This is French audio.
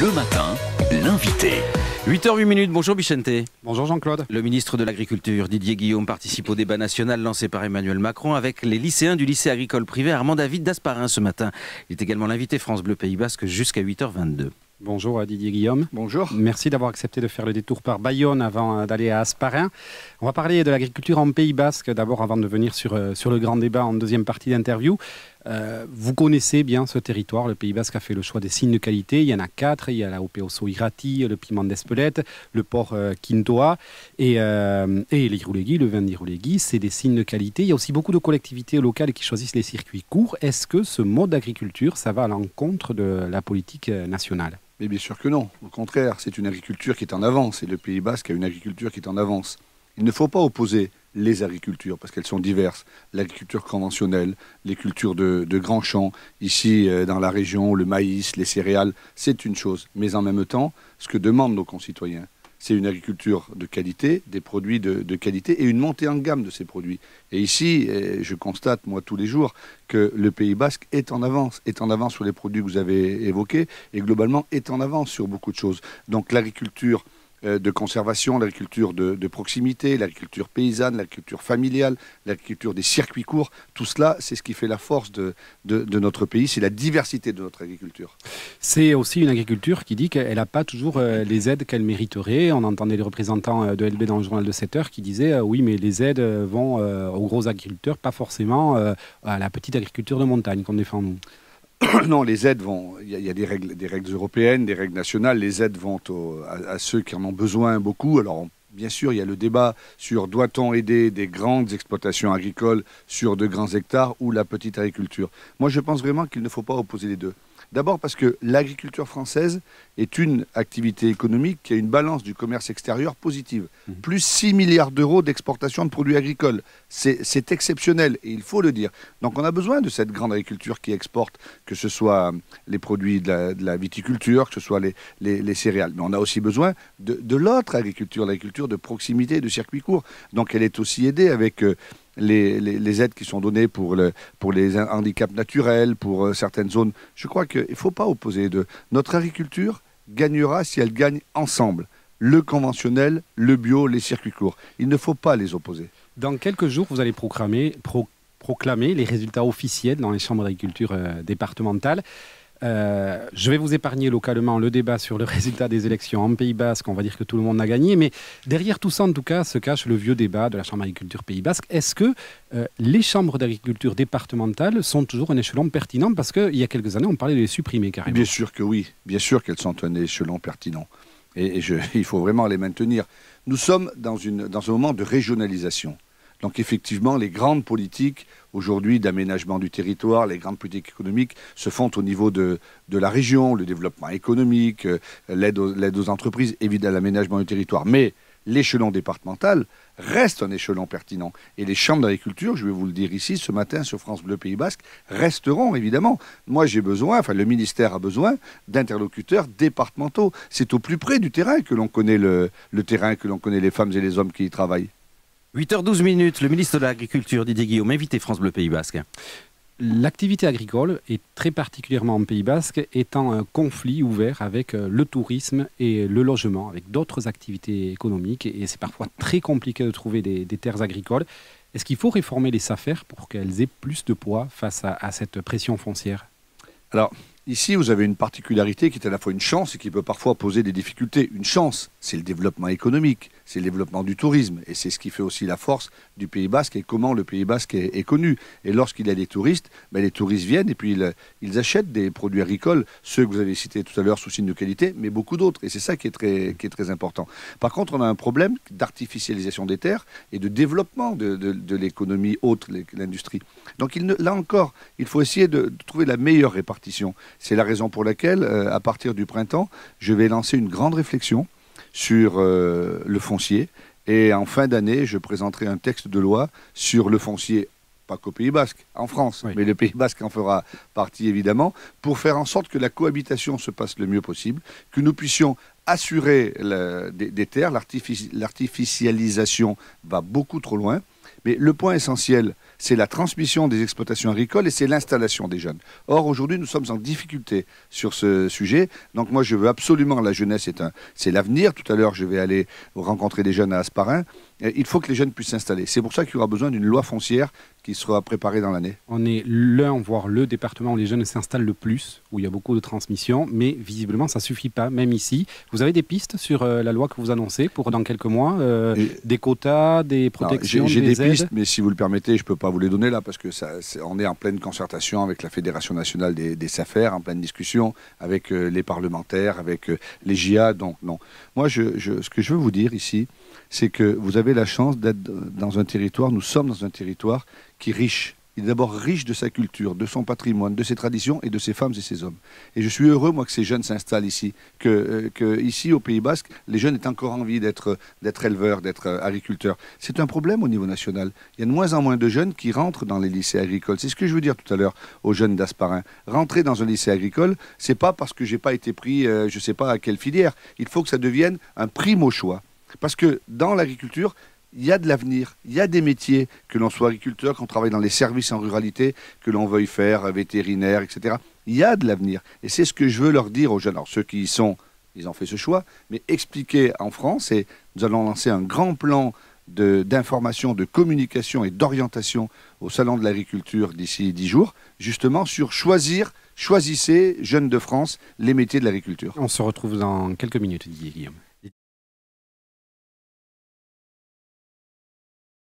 Bleu Matin, l'invité. 8h08, bonjour Bichente. Bonjour Jean-Claude. Le ministre de l'Agriculture, Didier Guillaume, participe au débat national lancé par Emmanuel Macron avec les lycéens du lycée agricole privé Armand David d'Asparin ce matin. Il est également l'invité France Bleu Pays Basque jusqu'à 8h22. Bonjour Didier Guillaume. Bonjour. Merci d'avoir accepté de faire le détour par Bayonne avant d'aller à Asparin. On va parler de l'agriculture en Pays Basque d'abord avant de venir sur le grand débat en deuxième partie d'interview. Vous connaissez bien ce territoire. Le Pays Basque a fait le choix des signes de qualité. Il y en a 4. Il y a la Opeoso Irati, le piment d'Espelette, le porc Quintoa et l'Iroulegui, le vin d'Iroulegui. C'est des signes de qualité. Il y a aussi beaucoup de collectivités locales qui choisissent les circuits courts. Est-ce que ce mode d'agriculture, ça va à l'encontre de la politique nationale ? Mais bien sûr que non. Au contraire, c'est une agriculture qui est en avance. Et le Pays Basque a une agriculture qui est en avance. Il ne faut pas opposer les agricultures, parce qu'elles sont diverses. L'agriculture conventionnelle, les cultures de grands champs, ici dans la région, le maïs, les céréales, c'est une chose. Mais en même temps, ce que demandent nos concitoyens, c'est une agriculture de qualité, des produits de qualité et une montée en gamme de ces produits. Et ici, je constate, moi, tous les jours, que le Pays Basque est en avance sur les produits que vous avez évoqués et globalement est en avance sur beaucoup de choses. Donc l'agriculture de conservation, l'agriculture de proximité, l'agriculture paysanne, l'agriculture familiale, l'agriculture des circuits courts, tout cela, c'est ce qui fait la force de notre pays, c'est la diversité de notre agriculture. C'est aussi une agriculture qui dit qu'elle n'a pas toujours les aides qu'elle mériterait. On entendait les représentants de LB dans le journal de 7 heures qui disaient oui, mais les aides vont aux gros agriculteurs, pas forcément à la petite agriculture de montagne qu'on défend nous. Non, les aides vont. Il y a des règles européennes, des règles nationales. Les aides vont à ceux qui en ont besoin beaucoup. Alors, bien sûr, il y a le débat sur doit-on aider des grandes exploitations agricoles sur de grands hectares ou la petite agriculture. Moi, je pense vraiment qu'il ne faut pas opposer les deux. D'abord parce que l'agriculture française est une activité économique qui a une balance du commerce extérieur positive. Plus 6 milliards d'euros d'exportation de produits agricoles. C'est exceptionnel et il faut le dire. Donc on a besoin de cette grande agriculture qui exporte, que ce soit les produits de la viticulture, que ce soit les céréales. Mais on a aussi besoin de l'autre agriculture, l'agriculture de proximité, de circuits courts. Donc elle est aussi aidée avec les aides qui sont données pour les handicaps naturels, pour certaines zones. Je crois qu'il ne faut pas opposer les deux. Notre agriculture gagnera si elle gagne ensemble. Le conventionnel, le bio, les circuits courts. Il ne faut pas les opposer. Dans quelques jours, vous allez proclamer les résultats officiels dans les chambres d'agriculture départementales. Je vais vous épargner localement le débat sur le résultat des élections en Pays Basque. On va dire que tout le monde a gagné. Mais derrière tout ça, en tout cas, se cache le vieux débat de la Chambre d'agriculture Pays Basque. Est-ce que les chambres d'agriculture départementales sont toujours un échelon pertinent? Parce qu'il y a quelques années, on parlait de les supprimer carrément. Bien sûr que oui. Bien sûr qu'elles sont un échelon pertinent. Et il faut vraiment les maintenir. Nous sommes dans un moment de régionalisation. Donc effectivement, les grandes politiques aujourd'hui d'aménagement du territoire, les grandes politiques économiques se font au niveau de la région, le développement économique, l'aide aux entreprises, évidemment l'aménagement du territoire. Mais l'échelon départemental reste un échelon pertinent. Et les chambres d'agriculture, je vais vous le dire ici, ce matin sur France Bleu Pays Basque, resteront évidemment. Moi j'ai besoin, enfin le ministère a besoin d'interlocuteurs départementaux. C'est au plus près du terrain que l'on connaît le terrain, que l'on connaît les femmes et les hommes qui y travaillent. 8h12, le ministre de l'Agriculture, Didier Guillaume, invité France Bleu Pays Basque. L'activité agricole, et très particulièrement en Pays Basque, étant un conflit ouvert avec le tourisme et le logement, avec d'autres activités économiques, et c'est parfois très compliqué de trouver des terres agricoles. Est-ce qu'il faut réformer les SAFER pour qu'elles aient plus de poids face à cette pression foncière ? Alors, ici, vous avez une particularité qui est à la fois une chance et qui peut parfois poser des difficultés. Une chance, c'est le développement économique, c'est le développement du tourisme. Et c'est ce qui fait aussi la force du Pays Basque et comment le Pays Basque est connu. Et lorsqu'il y a des touristes, les touristes viennent et puis ils achètent des produits agricoles, ceux que vous avez cités tout à l'heure sous signe de qualité, mais beaucoup d'autres. Et c'est ça qui est très important. Par contre, on a un problème d'artificialisation des terres et de développement de l'économie haute, l'industrie. Donc là encore, il faut essayer de trouver la meilleure répartition. C'est la raison pour laquelle, à partir du printemps, je vais lancer une grande réflexion sur le foncier. Et en fin d'année, je présenterai un texte de loi sur le foncier, pas qu'au Pays Basque, en France, oui. Mais le Pays Basque en fera partie évidemment, pour faire en sorte que la cohabitation se passe le mieux possible, que nous puissions assurer des terres. L'artificialisation va beaucoup trop loin. Mais le point essentiel, c'est la transmission des exploitations agricoles et c'est l'installation des jeunes. Or, aujourd'hui, nous sommes en difficulté sur ce sujet. Donc moi, je veux absolument, la jeunesse, c'est l'avenir. Tout à l'heure, je vais aller rencontrer des jeunes à Hasparren. Il faut que les jeunes puissent s'installer. C'est pour ça qu'il y aura besoin d'une loi foncière qui sera préparée dans l'année. On est l'un, voire le département où les jeunes s'installent le plus, où il y a beaucoup de transmission, mais visiblement, ça ne suffit pas, même ici. Vous avez des pistes sur la loi que vous annoncez pour dans quelques mois des quotas, des protections, j'ai des aides. pistes, mais si vous le permettez, je ne peux pas vous les donner là, parce que on est en pleine concertation avec la Fédération nationale des SAFER, en pleine discussion avec les parlementaires, avec les JA. Donc non. Moi, ce que je veux vous dire ici, c'est que vous avez la chance d'être dans un territoire, nous sommes dans un territoire qui est riche. Il est d'abord riche de sa culture, de son patrimoine, de ses traditions et de ses femmes et ses hommes. Et je suis heureux, moi, que ces jeunes s'installent ici, que ici, au Pays Basque, les jeunes aient encore envie d'être éleveurs, d'être agriculteurs. C'est un problème au niveau national. Il y a de moins en moins de jeunes qui rentrent dans les lycées agricoles. C'est ce que je veux dire tout à l'heure aux jeunes d'Hasparren. Rentrer dans un lycée agricole, c'est pas parce que j'ai pas été pris, je sais pas à quelle filière. Il faut que ça devienne un primo choix. Parce que dans l'agriculture, il y a de l'avenir, il y a des métiers, que l'on soit agriculteur, qu'on travaille dans les services en ruralité, que l'on veuille faire vétérinaire, etc. Il y a de l'avenir. Et c'est ce que je veux leur dire aux jeunes. Alors ceux qui y sont, ils ont fait ce choix, mais expliquer en France, et nous allons lancer un grand plan d'information, de communication et d'orientation au Salon de l'agriculture d'ici 10 jours, justement sur choisissez, jeunes de France, les métiers de l'agriculture. On se retrouve dans quelques minutes, Didier Guillaume.